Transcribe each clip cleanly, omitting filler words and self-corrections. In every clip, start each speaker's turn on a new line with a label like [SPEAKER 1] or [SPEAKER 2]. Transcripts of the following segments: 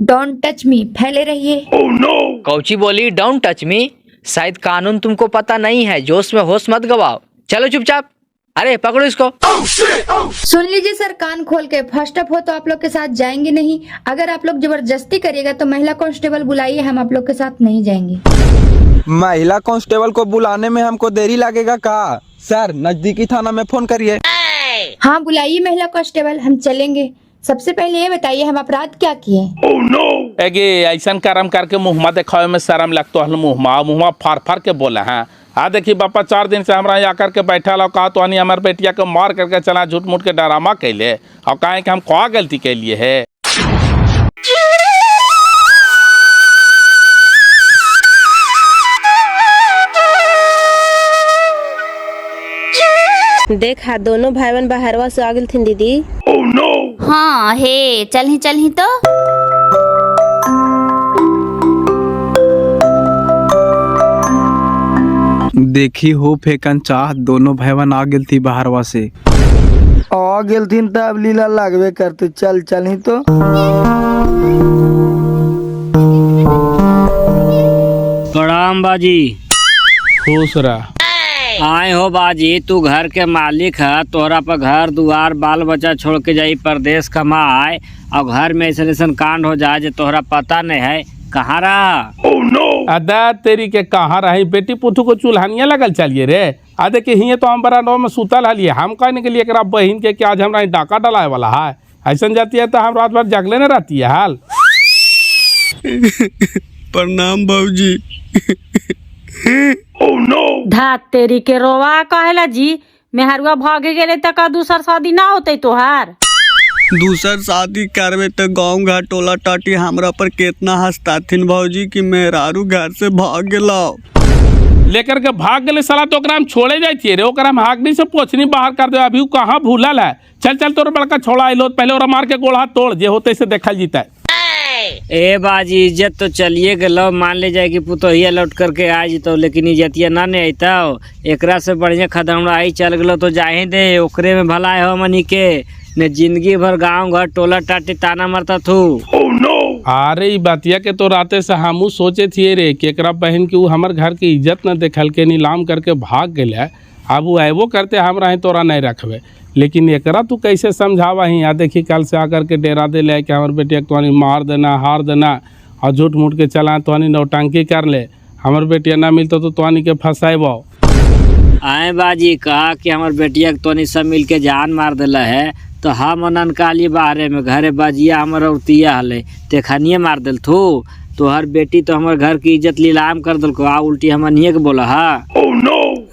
[SPEAKER 1] Don't touch me, फैले रहिए।
[SPEAKER 2] Cauchy बोली डोंट टच मी? शायद कानून तुमको पता नहीं है, जोश में होश मत गवाओ। चलो चुपचाप, अरे पकड़ो इसको।
[SPEAKER 1] सुन लीजिए सर, कान खोल के। फर्स्ट अप हो तो आप लोग के साथ जाएंगे नहीं। अगर आप लोग जबरदस्ती करिएगा तो महिला कांस्टेबल बुलाइए, हम आप लोग के साथ नहीं जाएंगे।
[SPEAKER 3] महिला कांस्टेबल को बुलाने में हमको देरी लगेगा का? सर नजदीकी थाना में फोन करिए।
[SPEAKER 1] हाँ बुलाइए महिला कांस्टेबल, हम चलेंगे। सबसे पहले ये बताइए हम अपराध क्या किए?
[SPEAKER 4] एगे ऐसा कर्म करके मुँहमा दिखावे में शर्म लगता है। मुँहमा फाड़ फाड़ के बोला है। हाँ देखिए बापा, 4 दिन से हमारा यहाँ करके बैठा लो, कहा तो अनी हमारे बेटिया को मार करके चला, झूठ मूठ के डरामा कैले और कहें कि हम क्या गलती के लिए है।
[SPEAKER 5] देखा दोनों भाई बहन बाहरवा से आ गए थे दीदी।
[SPEAKER 6] हाँ हे चल ही तो।
[SPEAKER 3] देखी हो फेकन चाह, दोनों भाईवन आ गेल थी बाहरवा से।
[SPEAKER 7] आ गेल थी तब लीला लागबे करते। चल ही तो।
[SPEAKER 8] प्रणाम बाजी।
[SPEAKER 4] खुश रह।
[SPEAKER 8] आए हो बाजी, तू घर के मालिक है, तोहरा पर घर दुआर बाल बच्चा छोड़ के जाई परदेश कमाए और घर में ऐसा कांड हो जाए जो तोहरा पता नहीं है। कहाँ रहा?
[SPEAKER 4] अदा तेरी के कहाँ रही? बेटी पुथु को चूल्हानिया लगल चलिए रे। आदे के हिये तो हम बड़ा नौ में सुतल हलिए। हम कहने के लिए एकरा बहन के कि आज हमरा डाका डलाए वाला है। ऐसा जाती है तो हम रात भर जगले न रहती है हाल।
[SPEAKER 3] प्रणाम बाबूजी।
[SPEAKER 9] धात तेरी के रोवा कहेला जी, मेहरुआ भागे गेले तक दूसर शादी ना होते तोहार।
[SPEAKER 10] दूसर शादी करवे तो गाँव घर टोला टाटी हमरा पर कितना हंसताथिन भौजी कि मेहरारू घर से भाग गेला।
[SPEAKER 4] लेकर के भाग गए साला तो ओकरा हम छोड़े जाती रे। ओकरा हम हागनी से पोछनी बाहर कर दे। अभी वो कहाँ भूलल है? चल तोर बड़का छोड़ा आइलो, पहले ओरा मार के गोड़ हाथ तोड़, जे होते से देखल जीता है।
[SPEAKER 8] ए बाजी इज्जत तो चलिए गलो, मान ले जाए कि पुतोहिया लौट करके आ जीतो, लेकिन इज्जतिया ना नहीं अता। एकरा से बढ़िया खदमड़ा आई चल गलो तो जाए दे, ओकरे में भला हो मनी के ने जिंदगी भर गांव घर टोला टाटी ताना मरता थू।
[SPEAKER 4] अरे ई बातिया के तो राते से हमू सोचे थिए रे कि एकरा बहन की वो हमार घर की इज्जत न देखल के नीलाम करके भाग गए। अब वो आबो करते हमरा ही तोरा नहीं रखबे, लेकिन एकरा तू कैसे समझावा ही? आ देखी कल से आकर के डेरा दे ले कि हमार बेटिया तो मार देना हार देना और झूठ मूठ के चला तो नौटंकी कर ले। हमार बेटिया ना मिलता तो तोनी के फंसाइबो।
[SPEAKER 8] आए बाजी कहा कि हमार बेटिया तोनी सब मिल के जान मार दिला है, तो हम अनकाली बाहरे में घरे बाजिया हमार औरतिया हले तेखनिए मार दिल थू। तो हर बेटी तो हमारे घर की इज्जत लीलाम कर दिल को। आ उल्टी हमनिए के बोला हा।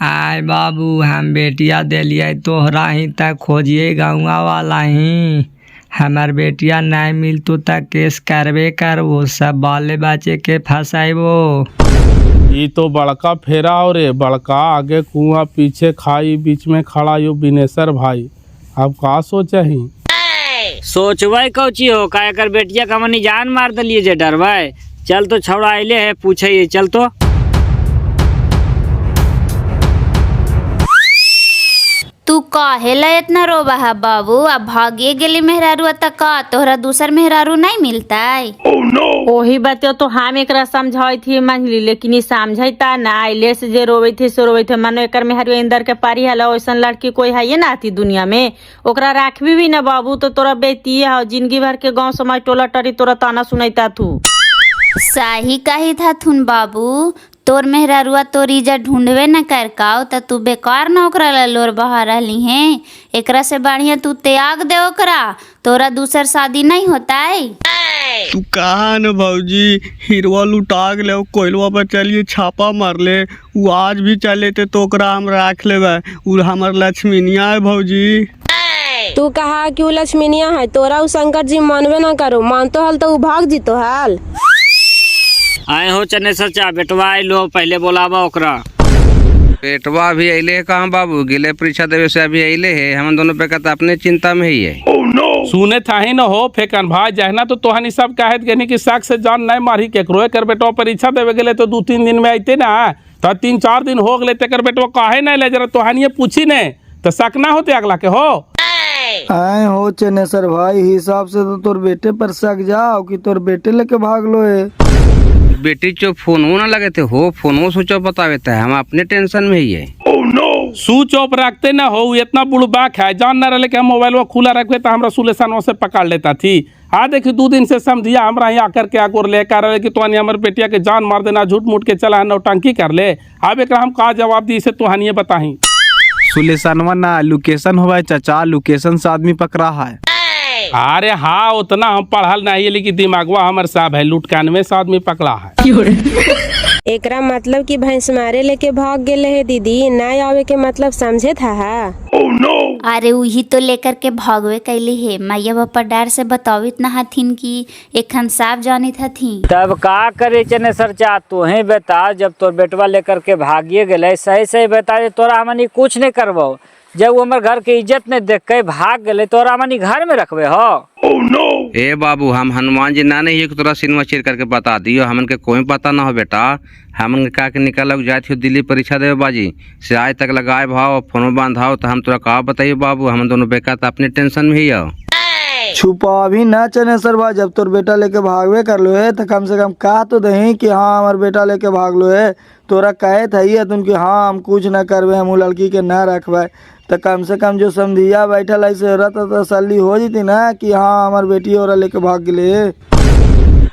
[SPEAKER 11] आय बाबू, हम बेटिया दिलिए तोहरा ही तक खोजिए गाँवा वाला ही। हमार बेटिया नहीं मिलतू तक केस करबे करबो, सब बाले बच्चे के फंसाइबो।
[SPEAKER 4] ये तो बड़का फेरा हो रे। बड़का आगे कुआं पीछे खाई, बीच में खड़ा यो बिनेसर भाई। अब का सोचा ही?
[SPEAKER 8] सोचवाई कौची हो का एकर बेटिया का मनी जान मार दिलिए जे डरवाए। चल तो छौड़ा आइले है पूछे, चल तो।
[SPEAKER 6] तू काहेला इतना रोबा है बाबू? अब भागे गेली मेहरारू तक का तोहरा दूसर मेहरारू नहीं मिलता है?
[SPEAKER 9] ओही बतियो तो हम एकरा समझाई थी मंझली, लेकिन ये समझता ना। आइले से जे रोवे थे सो रोवे थे। मानो एकर मेहरारू इंदर के पारी हला, वैसन लड़की कोई है ना आती दुनिया में। ओकरा राखबी भी ना बाबू तो तोरा बेटी है। जिंदगी भर के गाँव समाज टोला टरी तोरा ताना सुनाता थू।
[SPEAKER 6] सही कही था थुन बाबू, तोर मेहरारुआ तोर इज्जत ढूंढवे न कर काओ त तू बेकार न ओकरा ला लोर बहा रही है। एकरा से बढ़िया तू त्याग दे ओकरा, तोरा दूसर शादी नहीं होता है।
[SPEAKER 10] तू कहा न भौजी, हिरवा लुटा गले, कोयलवा पर चलिए छापा मार ले। वो आज भी चले थे तो ओकरा हम राख लेबे। उ हमर लक्ष्मीनिया है भौजी।
[SPEAKER 5] तू कहा कि वो लक्ष्मीनिया है, तोरा उ शंकर जी मानवे ना करो। मानतो हल तो उ भाग जीतो हाल।
[SPEAKER 8] आए हो चने सचा बेटवा आइलो, पहले बोलावा ओकरा।
[SPEAKER 12] बेटवा अभी अइले है कहाँ बाबू? गिले परीक्षा देवे से अभी अइले है। हम दोनों पे कहता अपने चिंता में ही है।
[SPEAKER 4] सुने था ही न हो फेकन भाई जहना तो तोहनी सब कहत गनी कि साग से जान नहीं मारी केकरो। कर बेटवा परीक्षा देवे गेले तो 2-3 दिन में आते ना, तो 3-4 दिन हो गए तेकर बेटवा काहे नहीं ले जरा तोहनिए पूछी ने तो शक ना होते अगला के हो।
[SPEAKER 7] आए हो चनेसर भाई, हिसाब से तो तोर बेटे पर शक जाओ कि तोर बेटे लेके भाग लो है।
[SPEAKER 12] बेटी चो फोनो ना लगे थे हो, फोनो सोचो बतावे थे, हम अपने टेंशन में ही है।
[SPEAKER 4] स्विच ऑफ रखते ना हो, इतना बुड़बाक है, जान ना रहे कि हम मोबाइल वो खुला रखे तो हमरा सुलेशन से पकड़ लेता थी। देखी 2 दिन से समझिया हमरा यहाँ आकर के आकर ले कह रहे कि तुहानी हमारे बेटिया के जान मार देना, झूठ मूठ के चला नौटंकी कर ले। अब एक हम का जवाब दी से तुहानिए बताही।
[SPEAKER 3] सुलेशनवा ना लोकेशन हुआ चाचा, लोकेशन से आदमी पकड़ा है।
[SPEAKER 4] अरे हाँ, उतना हम पढ़ल नहीं है, लेकिन दिमागवा हमारे साहब है, लुटकानवे से आदमी पकड़ा है।
[SPEAKER 5] एकरा मतलब कि भैंस मारे लेके भाग गेले है दीदी, ना आवे के मतलब समझे था
[SPEAKER 6] अरे वही तो लेकर के भागवे कैली है। मैया बापा डर से बतावित ना हथिन कि एखन साफ जानी हथिन।
[SPEAKER 8] तब का करे चने सर चा, तू ही बता, जब तोर बेटवा लेकर के भागिए गए सही सही बता दे, तोरा हमनी कुछ नहीं करबो। जब वो हमारे घर के इज्जत नहीं देख के भाग गए, तोरा हमनी घर में रखबे हो।
[SPEAKER 12] ए बाबू, हम हनुमान जी ना नहीं तोरा सिनेमा चेक करके बता दियो, हमन के कोई पता ना हो बेटा। हमन के का के निकल जाए थे दिल्ली परीक्षा देवे बाजी से, आज तक लगाए भाव फोनो बांधाओ, तो हम तोरा का बताइए बाबू, हम दोनों बेकार तो अपने टेंशन में ही हो।
[SPEAKER 7] छुपा भी ना चनेसर भाई, जब तोर बेटा लेके भागवे कर लो है तो कम से कम कहा तो दही कि हाँ हमारे बेटा लेके भाग लो है। तोरा कहे था तुम कि हाँ हम कुछ ना करवे, हम लड़की के ना रखबे, तो कम से कम जो समझिया बैठल ऐसे रहता तो तसल्ली हो जीती ना कि हाँ हमार बेटी और लेके भाग गए।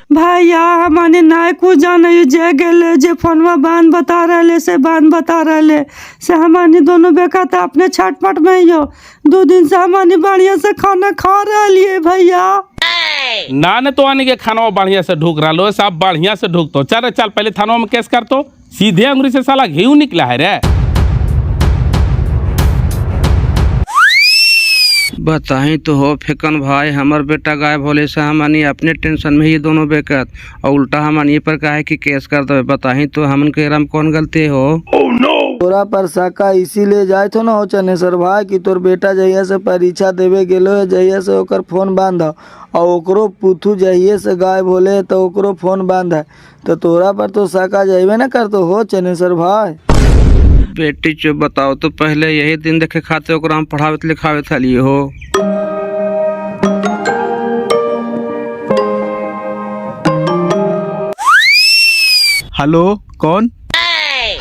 [SPEAKER 11] भैया हमारे ना कुछ जाने जे गेले, जे फोनवा बांध बता रहे से बांध बता रहे से, हमारी दोनों बेका तो अपने छटपट में ही हो। 2 दिन से हमारी बढ़िया से खाना खा रही है भैया।
[SPEAKER 4] ना ने तो आने के खाना बढ़िया से ढूक रहा लो, सब बढ़िया से ढूक तो चल पहले थाना में केस कर तो, सीधे अंगुरी से साला घी निकला है रे।
[SPEAKER 12] बताही तो हो फेकन भाई, हमार बेटा गायब होले से हमनी अपने टेंशन में ही दोनों बेकत, और उल्टा हमनी पर कहे कि केस कर दो। बताही तो हमन के राम कौन गलती हो।
[SPEAKER 7] तोरा पर शका इसीलिए जाए तो ना हो चनेसर भाई कि तोर बेटा जहिया से परीक्षा देवे गेलो है, जहिया से ओकर फोन बांध और ओकरो पुथू जहिया से गायब होले तो ओकरो फोन बांध है, तो तोरा पर तो शका जाइबे ना कर तो हो चनेसर भाई।
[SPEAKER 12] बेटी चो बताओ तो, पहले यही दिन देखे खाते ओकरा हम पढ़ावे लिखावे थली हो।
[SPEAKER 3] हेलो कौन?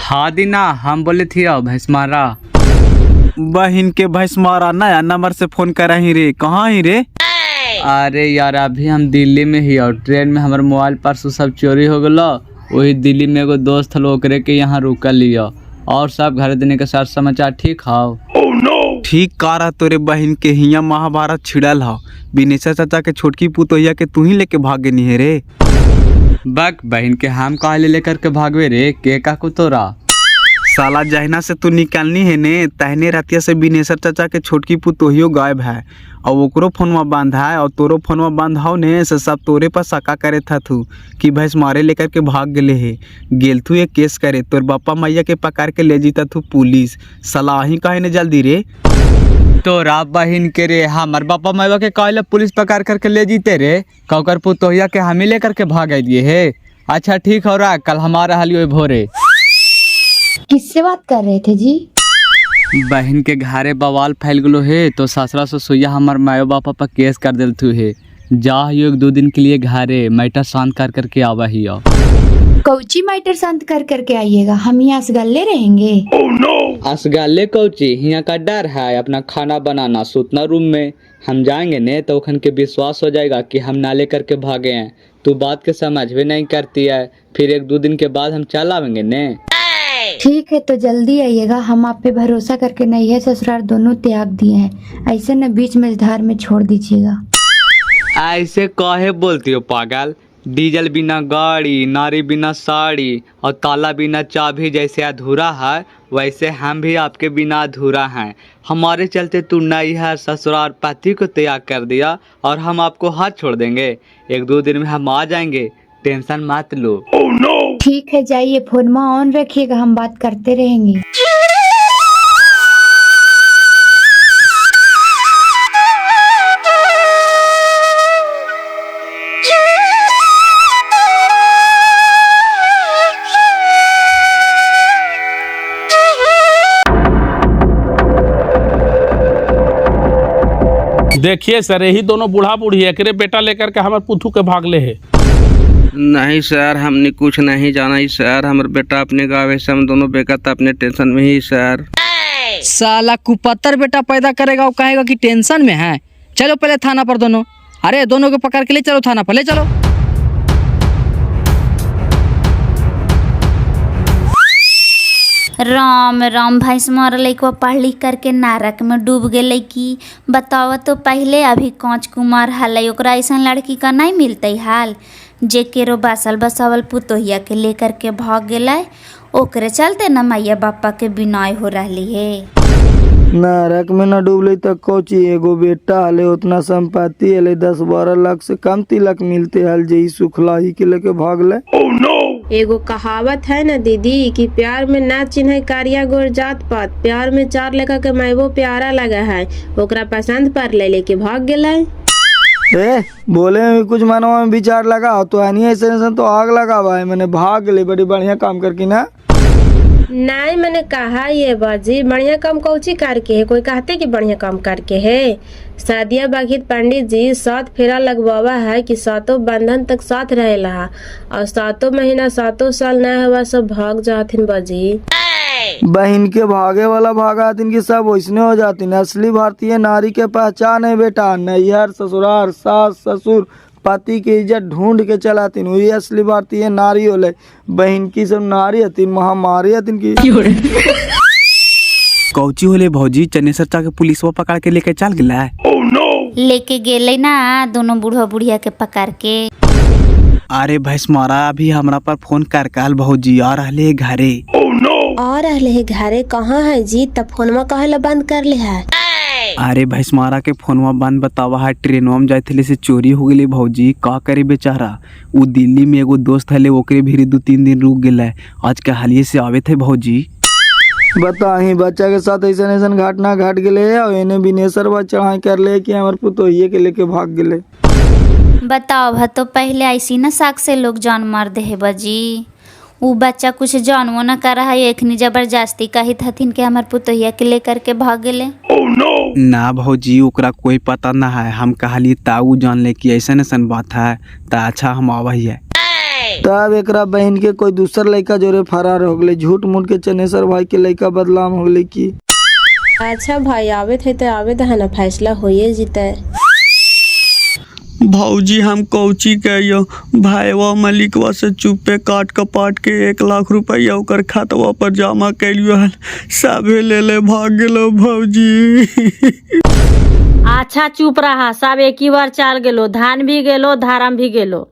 [SPEAKER 11] हाँ दीना, हम बोले थी भैंस मारा।
[SPEAKER 3] बहन के भैंस मारा नया नंबर से फोन कर ही रे, कहाँ ही रे?
[SPEAKER 11] अरे यार अभी हम दिल्ली में ही, और ट्रेन में हमारे मोबाइल परसों सब चोरी हो गलो। वही दिल्ली में एगो दोस्त हलो, ओकरे के यहाँ रुकल लियो। और सब घर देने के साथ समाचार ठीक हो?
[SPEAKER 3] ठीक का रहा, तोरे बहन के हिया महाभारत छिड़ल हो। बिनेश्वर चाचा के छोटकी पुतोहिया के तू ही लेके भागे नहीं है रे।
[SPEAKER 11] बक बहन के हम कहा लेकर के भागवे रे, के का को तोरा
[SPEAKER 3] साला जहना से तू निकालनी है ने, तहने रातिया से बिनेश्वर चाचा के छोटकी पुतोहियो गायब है, और ओकरो फोनवा बांधा है और तोरो फोनवा बांधाओ ने, से सब तोरे पर शका करे था तू कि भैंस मारे लेकर के भाग गले है। गेल तू एक केस करे, तोर बापा मैया के पकड़ के ले जीता तू पुलिस। सलाह ही काहे ने जल्दी रे।
[SPEAKER 11] तोरा बहन के रे, हमार बापा मैया के कहले पुलिस पकड़ करके ले जीते रे, कौकर पुतोहिया के हमें लेकर के भाग दिए है। अच्छा ठीक हो रहा, कल हमारा हलियो भोरे।
[SPEAKER 1] किससे बात कर रहे थे जी?
[SPEAKER 11] बहन के घरे बवाल फैल गलो है, तो ससुरा ससुया हमार मायो बापा पर केस कर दिल तू है। जा हियो 2 दिन के लिए घरे, मैटर शांत कर करके आवा हियो।
[SPEAKER 1] कौची मैटर शांत कर करके आइएगा, हम यहाँ असगल्ले रहेंगे।
[SPEAKER 11] असगाले कौची, यहाँ का डर है, अपना खाना बनाना सुतना रूम में। हम जाएंगे ने तो उखन के विश्वास हो जाएगा कि हम ना ले करके भागे हैं। तू बात के समझ भी नहीं करती है, फिर 1-2 दिन के बाद हम चल आवेंगे ने।
[SPEAKER 1] ठीक है तो जल्दी आइएगा, हम आप पे भरोसा करके नहीं है ससुराल दोनों त्याग दिए हैं, ऐसे न बीच में धार में छोड़ दीजिएगा।
[SPEAKER 11] ऐसे काहे बोलती हो पागल? डीजल बिना गाड़ी, नारी बिना साड़ी, और ताला बिना चाबी जैसे अधूरा है, वैसे हम भी आपके बिना अधूरा हैं। हमारे चलते तू नैहर ससुराल पति को त्याग कर दिया, और हम आपको हाथ छोड़ देंगे। 1-2 दिन में हम आ जाएंगे, टेंशन मत लो।
[SPEAKER 1] ठीक है जाइए, फोन ऑन रखिएगा, हम बात करते रहेंगे।
[SPEAKER 4] देखिए सर, यही दोनों बूढ़ा बूढ़ी एकरे बेटा लेकर के हमारे पुथू के भागले है।
[SPEAKER 12] नहीं सर, हमने कुछ नहीं जाना ही सर। हमारे बेटा अपने गाँव से, हम दोनों बेकत अपने टेंशन में ही सर।
[SPEAKER 2] साला कुपत्तर बेटा पैदा करेगा वो कहेगा कि टेंशन में है। चलो पहले थाना पर दोनों। अरे दोनों को पकड़ के ले चलो थाना पर, ले चलो।
[SPEAKER 6] राम राम भैंस मर लइकवा पढ़ लिख करके नरक में डूब गेलै की। बताव तो पहले अभी कांच कुमार हलै, ओकरा ऐसा लड़की का नहीं मिलते हाल जे केरो बासल बसावल पुतोहिया के लेकर के भाग गेलै। ओकरे चलते न मैया बापा के बिनाई हो रही है।
[SPEAKER 7] नरक में न डूबले तक कोची, एगो बेटा हले, उतना संपत्ति हले, 10-12 लाख से कम तिलक मिलते हल, जई सुखला ही के लेके भागले।
[SPEAKER 5] एगो कहावत है ना दीदी कि प्यार में ना चिन्ह कारिया गोर जात पात, प्यार में 4 लेखा के मैबो प्यारा लगा है, ओकरा पसंद पर ले लेके भाग गेलै।
[SPEAKER 7] ए बोले में भी कुछ मनवा में विचार लगा तो ऐसे तो आग लगा भाई, मैंने भाग गए बड़ी बढ़िया काम करके ना।
[SPEAKER 5] नहीं मैंने कहा ये बाजी बढ़िया काम कौची करके है, कोई कहते कि बढ़िया काम करके है। शादिया बागित पंडित जी 7 फेरा लगवावा है कि 7 बंधन तक साथ रहेला, और 7 महीना 7 साल न हुआ सब भाग जाथिन बाजी।
[SPEAKER 7] बहन के भागे वाला भागातिन की सब वैसने हो जाती। असली भारतीय नारी के पहचान है बेटा, नैहर ससुराल सास ससुर पति की इज्जत ढूंढ के चलातीन, वही असली भारतीय नारी होले। बहन की सब नारी हतीन, महामारी हतीन की।
[SPEAKER 3] कौची होले भौजी, चनेसर चा के पुलिसवा पकड़ के लेके चल गेला है।
[SPEAKER 6] लेके गेलै ना दोनों बूढ़ा बुढ़िया के पकड़ के।
[SPEAKER 3] अरे भैंस मारा अभी हमरा पर फोन कर काल भौजी आ रहले घरे।
[SPEAKER 5] और रहले घरे कहाँ है जी, तब फोनमा कहेला बंद कर ले है।
[SPEAKER 3] अरे भैंस मारा के फोनवा बंद बतावा है, ट्रेनवा में जाते से चोरी हो गई भौजी, का करे बेचारा। वो दिल्ली में एगो दोस्त हले, ओकरे भी 2-3 दिन रुक गए, आज के हालिये से आवे थे भौजी।
[SPEAKER 7] बताही बच्चा के साथ ऐसा घटना घट गए और इन्हें बिनेसर चढ़ाई कर ले कि हमारे पुतोहिए के लेके भाग गए।
[SPEAKER 6] बताओ भा, तो पहले ऐसी न साक से लोग जान मार दे है बजी। वो बच्चा कुछ जानवो न कर रहा है, एखनी जबरदस्ती कही हथिन के हमार पुतोहिया के लेकर के भाग गए।
[SPEAKER 3] ना भौजी ओकरा कोई पता ना है, हम कहली ताऊ जान ले कि ऐसा बात है, ता अच्छा हम आवही है।
[SPEAKER 7] तब एकरा बहन के कोई दूसर लड़का जोरे फरार हो गए, झूठ मूठ के चनेसर भाई के लड़का बदलाम हो गए की।
[SPEAKER 5] अच्छा भाई आवे थे तो आवे है ना, फैसला होइए जीते।
[SPEAKER 10] भौजी हम कौची कहियो, भाईवा मलिकवा से चुपे काट कपाट के 1 लाख रुपया ओकर खातवा पर जमा कैलियो हल, सबे ले ले भाग गेलो भौजी।
[SPEAKER 9] अच्छा चुप रहा, सब एक ही बार चल गेलो, धान भी गेलो धारम भी गेलो।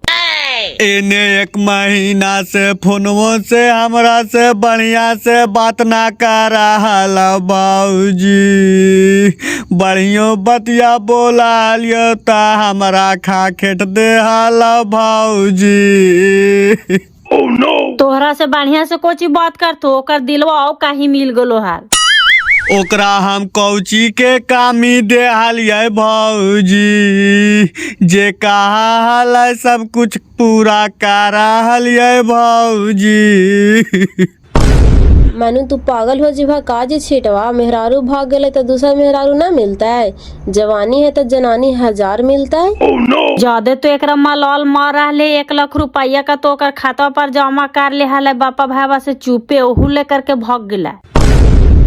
[SPEAKER 10] एने 1 महीना से फोनवो से हमरा से बढ़िया से बात ना कर रहा बाबूजी, बढ़ियो बतिया बोला लियो ता हमरा खा खेट दे हाला भाऊजी।
[SPEAKER 9] तोहरा से बढ़िया से कोची बात कर तो ओकर दिलवा आओ कहीं मिल गलो हाल।
[SPEAKER 10] ओकरा हम कौची के कामी दे हालिए भौजी, जे कहा हल सब कुछ पूरा करा हलिए भौजी।
[SPEAKER 5] मानू तू पागल हो जीवा काज छिटवा, मेहरारू भाग गए तो दूसरा मेहरारू ना मिलता है, जवानी है तो जनानी 1000 मिलता है।
[SPEAKER 9] ज्यादा तो एक मलाल मार रहे 1 लाख रुपया का तो ओकर खाता पर जमा कर ले हल, बापा भाईवा से चुपे ओहू लेकर के भाग गया।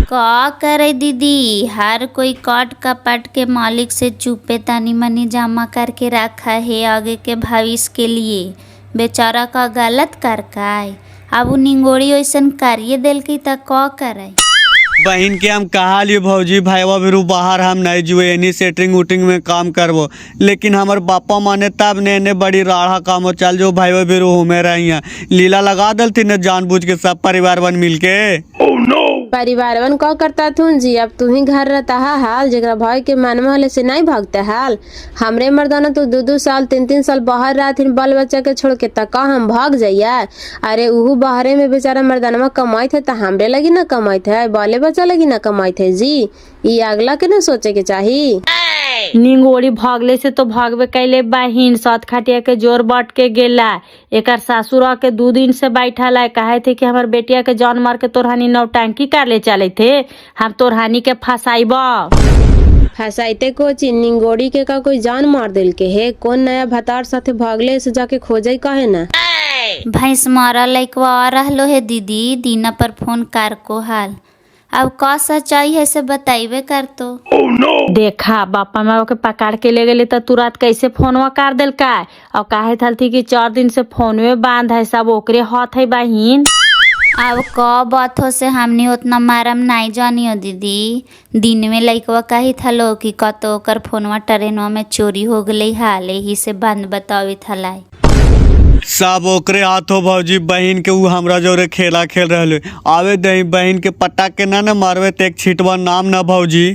[SPEAKER 6] का करे दीदी, हर कोई काट कपट के मालिक से चुपे तनी मनी जमा करके रखा है आगे के भविष्य के लिए। बेचारा का गलत कर काय, अब निंगोड़ी वैसन करिए दिल की तक का करे।
[SPEAKER 10] बहन के हम कहा लिए भौजी भाईवा बिरू बाहर हम नहीं जुए, एनी सेटिंग उटिंग में काम करबो, लेकिन हमारे बापा माने तब ने बड़ी राढ़ा काम हो, चल जो भाईवा बिरू हमें रही लीला लगा दलती न जानबूझ के सब परिवार बन मिल के।
[SPEAKER 5] परिवारवन का करता थून जी, अब तू ही घर रहता है हाल, जगह भाई के मनवा हले से नहीं भागता हाल। हमरे मर्दाना तो 2-2 साल 3-3 साल बाहर रहथिन बाल बच्चा के छोड़ के, तक हम भाग जाइया। अरे उहू बाहरे में बेचारा मर्दानवा कमाई थे, हमरे लगी ना कमाई थे, बाले बच्चा लगी ना कमाई थे जी। ये अगला के ना सोचे के चाहिए।
[SPEAKER 9] निंगोड़ी भागले से तो भागवे कैले बहिन, 7 खटिया के जोर बांट के गेला। एकर सासुरा के 2 दिन से बैठा है, कहे थे कि हमार बेटिया के जान मार के तोरहानी नौटंकी कर ले चले थे, हम तोरहानी के फसाइबा।
[SPEAKER 5] फसाइते कोची निंगोड़ी के का कोई जान मार दिल के है कौन नया भतार साथे भागले से जाके खोजे काहे ना।
[SPEAKER 6] भैंस मारा लइकवा आ रहलो है दीदी दीना पर फोन कर को हाल अब का सच्चाई है से बताइबे कर तो।
[SPEAKER 9] देखा बापा माँ के पकड़ के ले गए तो तुरंत कैसे फोनवा कर दिल का और काहे थल थी कि 4 दिन से फोनवे बांध है सब ओकरे हाथ है बहिन।
[SPEAKER 6] अब का बात हो से हमनी उतना मारम नहीं जानियो दीदी दिन में लइकवा कही थलो कि कतो ओकर फोनवा ट्रेनवा में चोरी हो गई हाल ही से बंद बतावी थलाई।
[SPEAKER 10] सब ओकरे हाथ हो भौजी बहन के ऊ हमरा जोरे खेला खेल रहे आवे दही बहन के पटा के ना मारवे ते एक छिटवा नाम ना भौजी।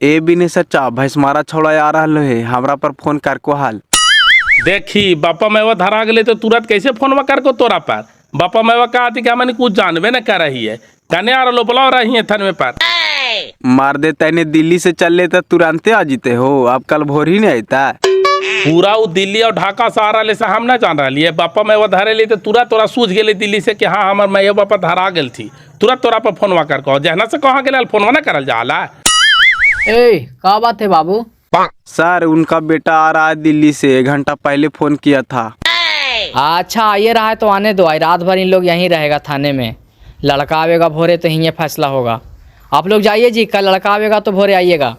[SPEAKER 3] ए बिने सच्चा भैंस मारा छोड़ा आ रहा है हमरा पर फोन कर को हाल।
[SPEAKER 4] देखी बापा मैवा धरा गए तो तुरंत कैसे फोनवा कर को तोरा पर बापा मैवा कहा थी कि हमने कुछ जानबे न कर रही है कने आ रहा बुला रही है थन में पर
[SPEAKER 3] मार दे तैने दिल्ली से चल ले तो तुरंते आ जीते हो अब कल भोर ही नहीं आता।
[SPEAKER 4] पूरा वो दिल्ली और ढाका सहारा ले से हम ना जान रही है बापा मैवा धरे ली तो तुरंत तोरा सूझ गए दिल्ली से कि हाँ हमार मैया बापा धरा गई थी तुरंत तोरा पर फोनवा कर कहो जहना से कहाँ गए फोनवा ना करल जाला।
[SPEAKER 2] ए का बात है बाबू?
[SPEAKER 3] सर उनका बेटा आ रहा है दिल्ली से 1 घंटा पहले फोन किया था।
[SPEAKER 2] अच्छा आइए रहा है तो आने दो रात भर इन लोग यहीं रहेगा थाने में लड़का आवेगा भोरे तो यहीं फैसला होगा। आप लोग जाइए जी कल लड़का आवेगा तो भोरे आइएगा।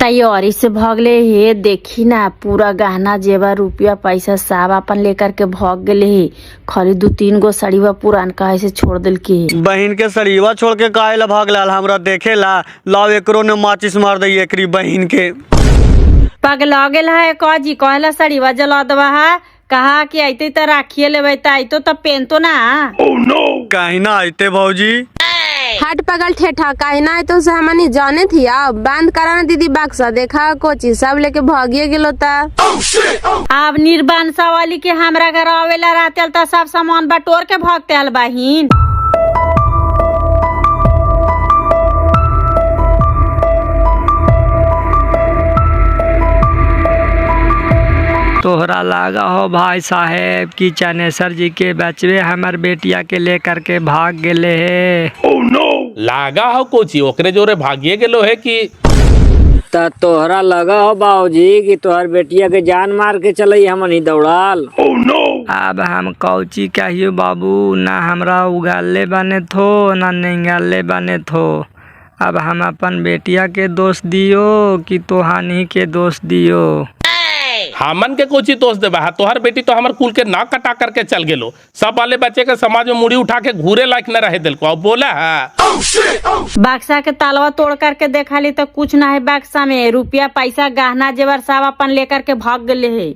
[SPEAKER 9] तैयारी से भागले हे देखी ना पूरा गहना जेवर रुपया पैसा सब अपन लेकर के भाग गए हे खाली 2-3 गो सड़ीवा पुरान काहे से छोड़ दिल के
[SPEAKER 10] बहन के सड़ीवा छोड़ के काहे ला भाग लाल हमरा देखे ला लाओ एकरो ने माचिस मार दई एकरी बहन के
[SPEAKER 9] पगला गेल है काजी कहला सड़ीवा जला दवा है कहा कि आइते तो राखिए लेवे तो तो पेन तो ना
[SPEAKER 10] काहे ना आइते भौजी
[SPEAKER 5] हट पगल ठेठा काहे ना तो से हमनी जाने थी अब बंद कराना दीदी बक्सा देखा कोची सब लेके भागिए गेलो ता।
[SPEAKER 9] अब निर्बांसा वाली के हमरा घर आवेला रहते तो सब सामान बटोर के भागते हल बहिन।
[SPEAKER 11] तोहरा लागा हो भाई साहेब कि चनेसर जी के बचवे हमार बेटिया के लेकर के भाग गेले है।
[SPEAKER 4] लागा हो कोची ओकरे जोरे भागिए गेलो है कि
[SPEAKER 8] ता तोहरा लगा हो बाबूजी कि तोहर बेटिया के जान मार के चलई हमन ही दौड़ाल।
[SPEAKER 11] अब हम कौची कहियो बाबू ना हमरा उगाले बने थो ना निंगाले बने थो। अब हम अपन बेटिया के दोष दियो कि तोहानी के दोष दियो।
[SPEAKER 4] हमन के कोची दोष देबा तोहर बेटी तो हमार कुल के नाक कटा करके चल गेलो सब वाले बच्चे के समाज में मुड़ी उठा के घूरे लायक न रहे दिल को अब बोला है।
[SPEAKER 9] बक्सा के तालवा तोड़ करके देखा ली तो कुछ ना है बक्सा में रुपया पैसा गहना जेवर सब अपन लेकर के भाग गए है।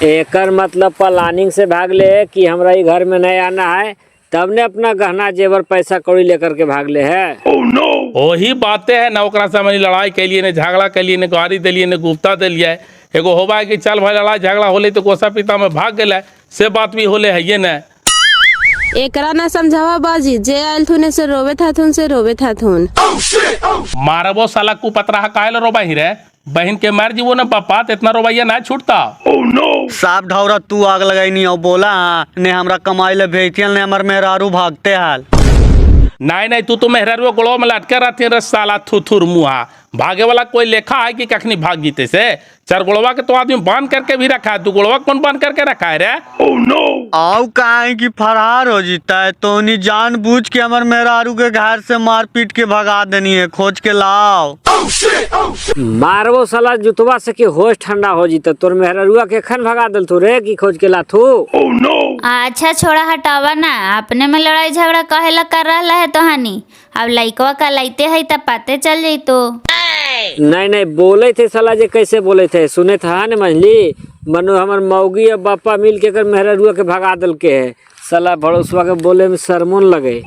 [SPEAKER 8] एकर मतलब प्लानिंग से भाग ले कि हमरा ई घर में नहीं आना है तब ने अपना गहना जेवर पैसा कौड़ी लेकर के भाग ले है।
[SPEAKER 4] वही बातें है ना ओकरा से हमारी लड़ाई के लिए ने झगड़ा के लिए ने गाड़ी दिलिए ने गुप्ता दिलिए एगो होबा है कि चल भाई लड़ाई झगड़ा होले तो कोसा पिता में भाग गए से बात भी होले है ये न
[SPEAKER 5] एकरा ना समझावा बाजी जे आयल थुने से रोवे था थुन से रोवे था थुन
[SPEAKER 4] मारबो साला कुपतरा काहे रोबा ही रे बहन के मार जीवो ना पापा तो इतना रोबैया ना छूटता।
[SPEAKER 10] साफ ढौरा तू आग लगाई नहीं बोला ने हमरा कमाई ले भेजियल ने हमर मेहरारू भागते हाल।
[SPEAKER 4] नहीं तू तो मेहरारू गोड़ो में लटके रहती है साला थुथुर मुहा भागे वाला कोई लेखा है कि कखनी भाग जीते से चार गोड़वा के तो आदमी बांध करके भी रखा है तू गोड़वा कौन बांध करके रखा है रे।
[SPEAKER 10] आओ काहे कि फरार हो जीता है तो नहीं जान बूझ के हमर मेहरारू के घर से मार पीट के भगा देनी है खोज के लाओ।
[SPEAKER 8] मारबो साला जुतवा से कि होश ठंडा हो जीता तोर मेहरारुआ के खन भगा दल तू रे कि खोज के लाथू।
[SPEAKER 6] अच्छा छोड़ा हटावा ना अपने में लड़ाई झगड़ा कहेला कर रहा है तो हानि अब लइकवा का लाइते है तब पाते चल जाई तो
[SPEAKER 8] नहीं बोले थे साला जे कैसे बोले थे सुने था न मंझली मनो हमर मौगी और बापा मिल के कर मेहरारुआ के भगा दल के है साला भड़ोसवा के बोले में शर्मोन लगे।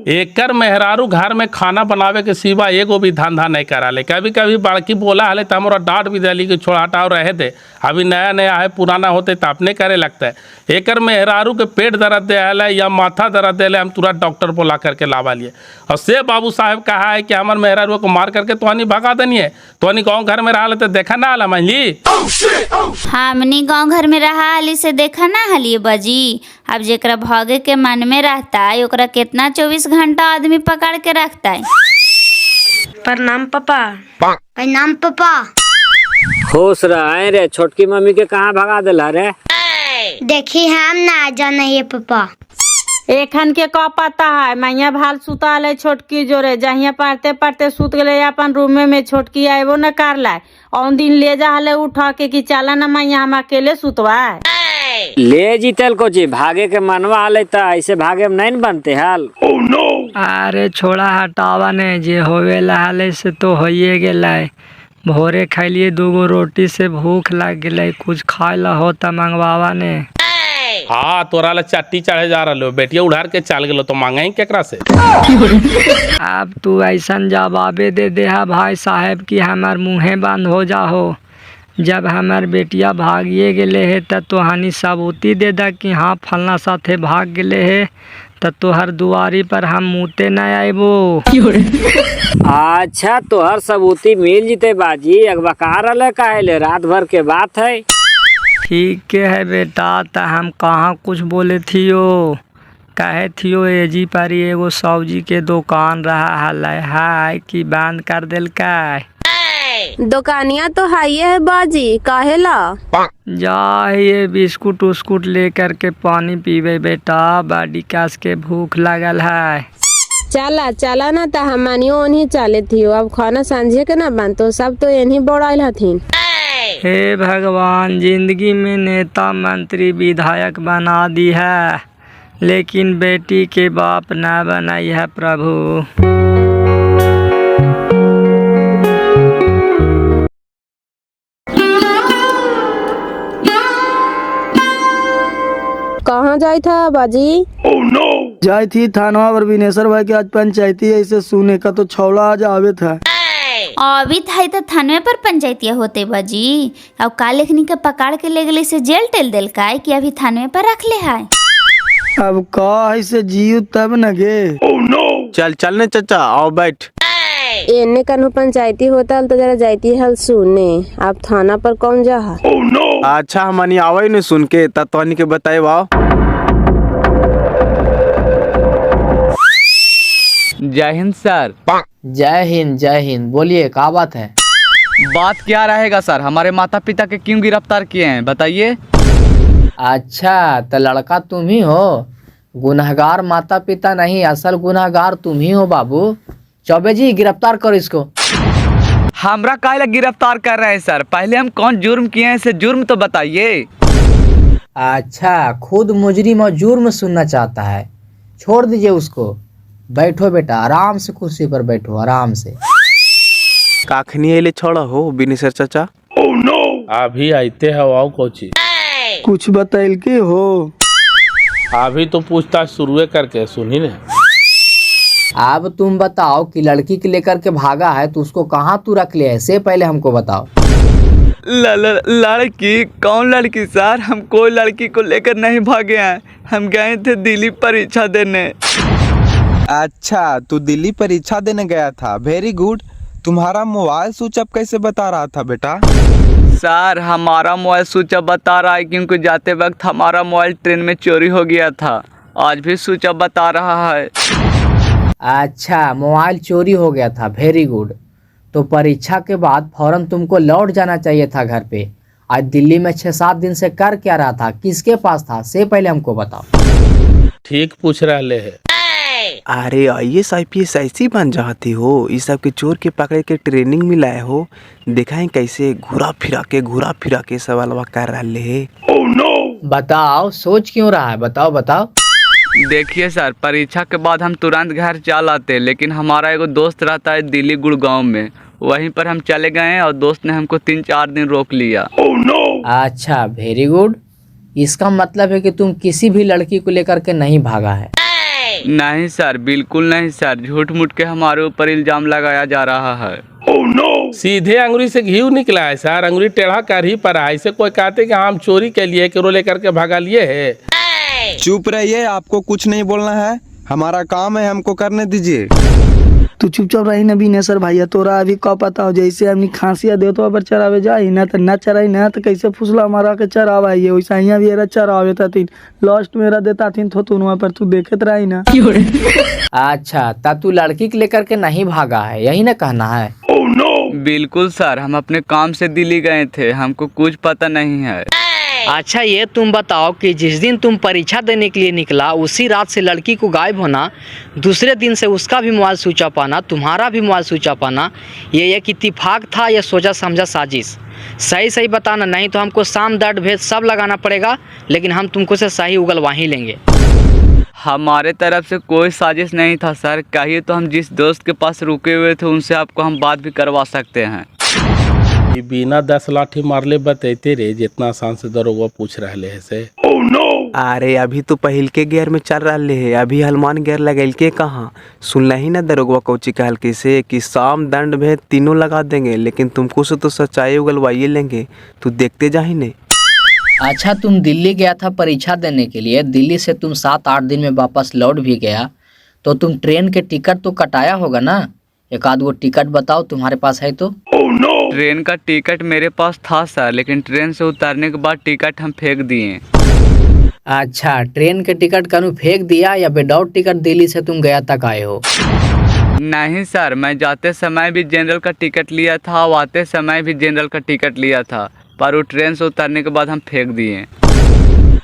[SPEAKER 4] एकर मेहरारू घर में खाना बनावे के सिवा एगो भी धंधा नहीं करा ले। कभी कभी बड़की बोला हले तो हमारा डांट भी दिली कि छोड़ा हटाओ रहे दे, अभी नया नया है, पुराना होते तो अपने करे लगता है। एकर मेहरारू के पेट दर्द दे है या माथा दर्द दे, हम तुरंत डॉक्टर बुला करके लावा लिए। और से बाबू साहब कहा है कि हमारे मेहरारू को मार करके तो भगा देनी है, तो गाँव घर में रहा तो देखा ना आला महली।
[SPEAKER 6] हमनी गांव घर में रहा हाली से देखा ना हाली बाजी। अब जेकरा भागे के मन में रहता है ओकरा कितना 24 घंटा आदमी पकड़ के रखता है।
[SPEAKER 5] प्रणाम पापा।
[SPEAKER 13] प्रणाम पापा।
[SPEAKER 8] खुश रहे रे, छोटकी मम्मी के कहाँ भगा दिला रे?
[SPEAKER 13] देखी हम ना जाना है पापा।
[SPEAKER 9] एखन के का पता है, मैया भाल सुता ले छोटकी जोरे, जहिया पढ़ते पढ़ते सुत गले अपन रूम में, छोटकी आएबो न कर लाए। और दिन ले जा हले उठा के कि चला न मैया हम अकेले सुतवा।
[SPEAKER 8] ले जीतल कोची, भागे के मनवा हले त ऐसे भागे में नहीं बनते हाल।
[SPEAKER 11] अरे छोड़ा हटावा ने, जे होवे लहाले से तो होइए गेलै। भोरे खैलिए 2 रोटी से भूख लग गेलै, कुछ खाए ला हो त मंगवावा ने।
[SPEAKER 4] हाँ तोरा ला चट्टी चढ़े जा रहा बेटिया उड़ार के चल गेलो तो मांगे केकरा से।
[SPEAKER 11] अब तू ऐसन जवाबे दे दे हा भाई साहब कि हमार मुँहे बंद हो जाहो। जब हमार बेटिया भागिए गेले है त तोहानी सबूती दे दा कि हाँ फलना साथे भाग गेले है, त तोहर दुआरी पर हम मुते न आएबो।
[SPEAKER 8] अच्छा तोहर सबूती मिल जीते बाजी, अगबकार रहे काहे ले, रात भर के बात है।
[SPEAKER 11] ठीक के है बेटा, त हम कहाँ कुछ बोले थियो, कहे थियो एजी पर एगो सब्जी के दुकान रहा हलै है कि बंद कर दिल का।
[SPEAKER 5] दुकानिया तो हाइए है बाजी, काहेला?
[SPEAKER 11] जा ये बिस्कुट उस्कुट लेकर के पानी पीवे बेटा, बड़ी कस के भूख लगल है।
[SPEAKER 5] चला चला ना त हमनियो ओनही चले थियो, अब खाना सांझे के ना बनतो, सब तो इन्हीं बोड़ाइल हथिन।
[SPEAKER 11] हे भगवान, जिंदगी में नेता मंत्री विधायक बना दी है, लेकिन बेटी के बाप न बनाई है प्रभु।
[SPEAKER 5] कहाँ जाई था बाजी?
[SPEAKER 7] जाई थी थानवा पर विनेश्वर भाई के आज पंचायती, ऐसे सुने का तो छौला आज आवे था।
[SPEAKER 6] अभी था तो थाने पर पंचायतिया होते बाजी। अब का लेखनी के पकड़ के ले गले से जेल टेल दिल का कि अभी थाने पर रख ले है।
[SPEAKER 7] अब का ऐसे जियो तब न गे।
[SPEAKER 3] चल चलने चाचा, आओ बैठ।
[SPEAKER 5] एने कन्हू पंचायती होता तो जरा जाती हल सुने, अब थाना पर कौन जा?
[SPEAKER 3] अच्छा हमनी आवे न सुन के तत्वानी के बताए वाओ।
[SPEAKER 2] जय हिंद सर। जय हिंद जय हिंद। बोलिए क्या बात है?
[SPEAKER 10] बात क्या रहेगा सर, हमारे माता पिता के क्यों गिरफ्तार किए हैं बताइए।
[SPEAKER 2] अच्छा तो लड़का तुम ही हो, गुनहगार माता पिता नहीं, असल गुनहगार तुम ही हो बाबू। चौबे जी गिरफ्तार करो इसको।
[SPEAKER 10] हमरा काहे ला गिरफ्तार कर रहे हैं सर, पहले हम कौन जुर्म किए हैं इसे जुर्म तो बताइए।
[SPEAKER 2] अच्छा खुद मुजरिम और जुर्म सुनना चाहता है, छोड़ दीजिए उसको। बैठो बेटा, आराम से कुर्सी पर बैठो, आराम से।
[SPEAKER 3] काखनी अले छोड़ा हो विनेश्वर चाचा।
[SPEAKER 4] अभी आते है आओ कोची,
[SPEAKER 7] कुछ बताइल के हो?
[SPEAKER 4] अभी तो पूछताछ शुरू करके सुनी ने।
[SPEAKER 2] अब तुम बताओ कि लड़की के लेकर के भागा है तो उसको कहाँ तू रख ले, ऐसे पहले हमको बताओ।
[SPEAKER 10] लड़की? कौन लड़की सर, हम कोई लड़की को लेकर नहीं भागे हैं, हम गए थे दिल्ली परीक्षा देने।
[SPEAKER 3] अच्छा तू दिल्ली परीक्षा देने गया था, वेरी गुड। तुम्हारा मोबाइल स्विच ऑफ कैसे बता रहा था बेटा?
[SPEAKER 10] सर हमारा मोबाइल स्विच ऑफ बता रहा है क्योंकि जाते वक्त हमारा मोबाइल ट्रेन में चोरी हो गया था, आज भी स्विच ऑफ बता रहा है।
[SPEAKER 2] अच्छा मोबाइल चोरी हो गया था, वेरी गुड। तो परीक्षा के बाद फौरन तुमको लौट जाना चाहिए था घर पे। आज दिल्ली में 6-7 दिन से कर क्या रहा था, किसके पास था, से पहले हमको बताओ।
[SPEAKER 4] ठीक पूछ रहे है।
[SPEAKER 3] अरे IAS IPS ऐसी बन जाती हो, इस सब के चोर के पकड़े के ट्रेनिंग मिलाए हो। देखा है कैसे घुरा फिरा के सवाल कर रहे है।
[SPEAKER 2] बताओ सोच क्यों रहा है, बताओ बताओ।
[SPEAKER 10] देखिए सर, परीक्षा के बाद हम तुरंत घर चल आते, लेकिन हमारा एगो दोस्त रहता है दिल्ली गुड़गांव में, वहीं पर हम चले गए और दोस्त ने हमको 3-4 दिन रोक लिया।
[SPEAKER 2] अच्छा वेरी गुड। इसका मतलब है कि तुम किसी भी लड़की को लेकर के नहीं भागा है।
[SPEAKER 3] नहीं सर, बिल्कुल नहीं सर, झूठ मूठ के हमारे ऊपर इल्जाम लगाया जा रहा है।
[SPEAKER 4] सीधे अंगुरी से घी निकला है सर, अंगुरी टेढ़ा कर ही पड़ा है। इसे कोई कहते कि हम चोरी के लिए केरो लेकर के भगा लिए है।
[SPEAKER 14] चुप रहिए, आपको कुछ नहीं बोलना है, हमारा काम है, हमको करने दीजिए।
[SPEAKER 7] तू चुपचाप रही ना बिनेसर भैया, तोरा अभी का पता हो जैसे हमनी खांसिया दे तो अबर चरावे जाई ना तो ना चराई ना तो कैसे फुसला मारा के चरावा है वैसा यहाँ भी चरावे था लास्ट मेरा देता थी तो तुम वहाँ पर तू देखत रही ना।
[SPEAKER 2] अच्छा तब तू लड़की के लेकर के नहीं भागा है, यही ना कहना है?
[SPEAKER 3] बिल्कुल सर, हम अपने काम से दिल्ली गए थे, हमको कुछ पता नहीं है।
[SPEAKER 2] अच्छा ये तुम बताओ कि जिस दिन तुम परीक्षा देने के लिए निकला उसी रात से लड़की को गायब होना, दूसरे दिन से उसका भी मोबाइल स्विच ऑफ आना, तुम्हारा भी मोबाइल स्विच ऑफ आना, ये एक इत्तेफाक था या सोचा समझा साजिश? सही सही बताना, नहीं तो हमको साम दर्द भेद सब लगाना पड़ेगा, लेकिन हम तुमको से सही उगलवा ही लेंगे।
[SPEAKER 3] हमारे तरफ से कोई साजिश नहीं था सर, कहिए तो हम जिस दोस्त के पास रुके हुए थे उनसे आपको हम बात भी करवा सकते हैं।
[SPEAKER 4] बिना 10 लाठी मारले बतैते रे, जितना आसान से दरोगा पूछ रहे है से।
[SPEAKER 14] अरे अभी तो पहिल के गियर में चल रहा है, अभी हनुमान गियर लगल के कहाँ सुन ही ना दरोगा कोची कहल के से कि साम दंड भेद तीनों लगा देंगे, लेकिन तुमको से तो सच्चाई उगलवाइए लेंगे, तू देखते जा ही नहीं।
[SPEAKER 2] अच्छा तुम दिल्ली गया था परीक्षा देने के लिए, दिल्ली से तुम 7-8 दिन में वापस लौट भी गया, तो तुम ट्रेन के टिकट तो कटाया होगा ना? एक आध वो टिकट बताओ तुम्हारे पास है तो।
[SPEAKER 3] ट्रेन का टिकट मेरे पास था सर, लेकिन ट्रेन से उतरने के बाद टिकट हम फेंक दिए।
[SPEAKER 2] अच्छा ट्रेन के टिकट कनु फेंक दिया या विदाउट टिकट दिल्ली से तुम गया तक आए हो?
[SPEAKER 3] नहीं सर, मैं जाते समय भी जनरल का टिकट लिया था और आते समय भी जनरल का टिकट लिया था, पर वो ट्रेन से उतरने के बाद हम फेंक दिए।